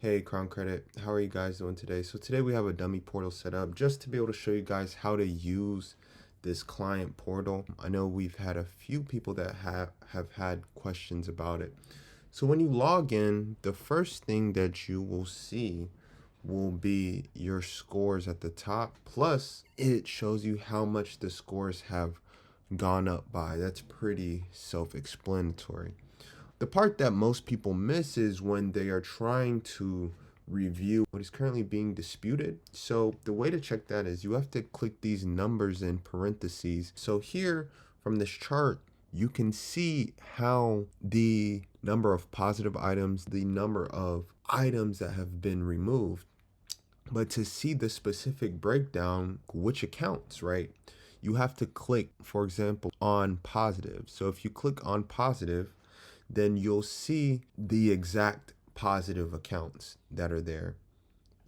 Hey Crown Credit, how are you guys doing today? So today we have a dummy portal set up just to be able to show you guys how to use this client portal. I know we've had a few people that have had questions about it. So when you log in, the first thing that you will see will be your scores at the top. Plus, it shows you how much the scores have gone up by. That's pretty self-explanatory. The part that most people miss is when they are trying to review what is currently being disputed. So the way to check that is you have to click these numbers in parentheses. So here from this chart, you can see how the number of positive items, the number of items that have been removed. But to see the specific breakdown, which accounts, right? You have to click, for example, on positive. So if you click on positive, then you'll see the exact positive accounts that are there.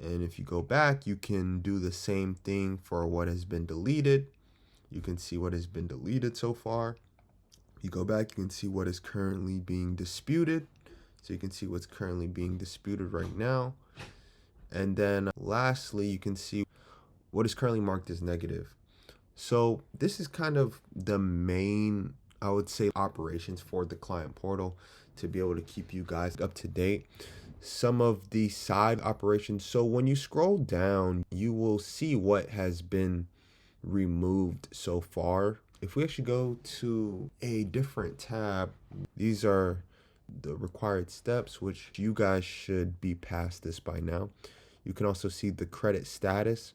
And if you go back, you can do the same thing for what has been deleted. You can see what has been deleted so far. You go back, you can see what is currently being disputed. So you can see what's currently being disputed right now. And then lastly, you can see what is currently marked as negative. So this is kind of the main, I would say, operations for the client portal to be able to keep you guys up to date. Some of the side operations. So when you scroll down, you will see what has been removed so far. If we actually go to a different tab, these are the required steps, which you guys should be past this by now. You can also see the credit status.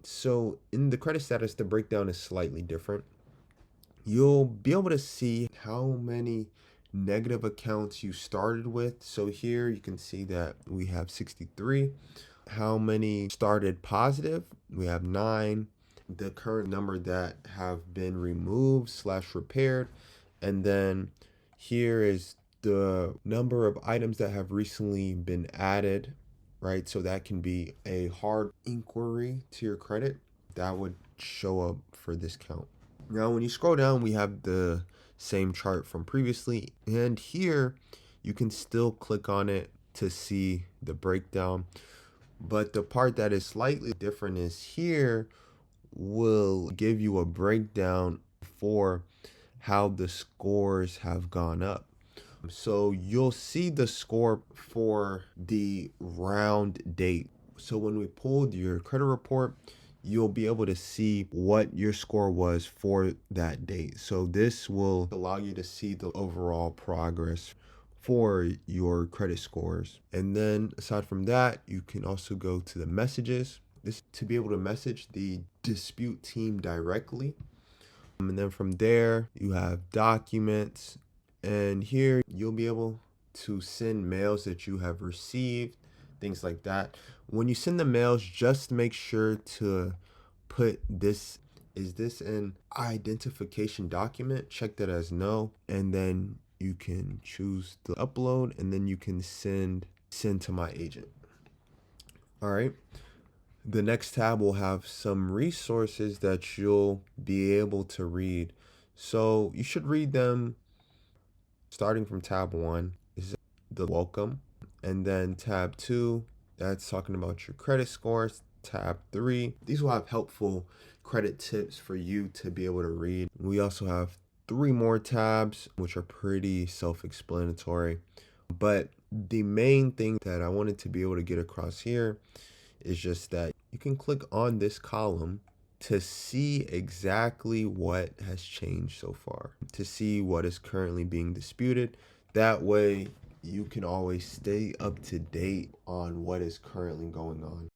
So in the credit status, the breakdown is slightly different. You'll be able to see how many negative accounts you started with. So here you can see that we have 63. How many started positive? We have 9. The current number that have been removed / repaired. And then here is the number of items that have recently been added, right? So that can be a hard inquiry to your credit. That would show up for this count. Now, when you scroll down, we have the same chart from previously. And here you can still click on it to see the breakdown. But the part that is slightly different is here will give you a breakdown for how the scores have gone up. So you'll see the score for the round date. So when we pulled your credit report, you'll be able to see what your score was for that date. So this will allow you to see the overall progress for your credit scores. And then aside from that, you can also go to the messages. This to be able to message the dispute team directly. And then from there, you have documents. And here you'll be able to send mails that you have received, things like that. When you send the mails, just make sure to put this, is this an identification document? Check that as no. And then you can choose to upload, and then you can send to my agent. All right. The next tab will have some resources that you'll be able to read. So you should read them starting from tab 1 is the welcome. And then tab 2, that's talking about your credit scores. Tab 3, these will have helpful credit tips for you to be able to read. We also have 3 more tabs, which are pretty self-explanatory. But the main thing that I wanted to be able to get across here is just that you can click on this column to see exactly what has changed so far, to see what is currently being disputed. That way you can always stay up to date on what is currently going on.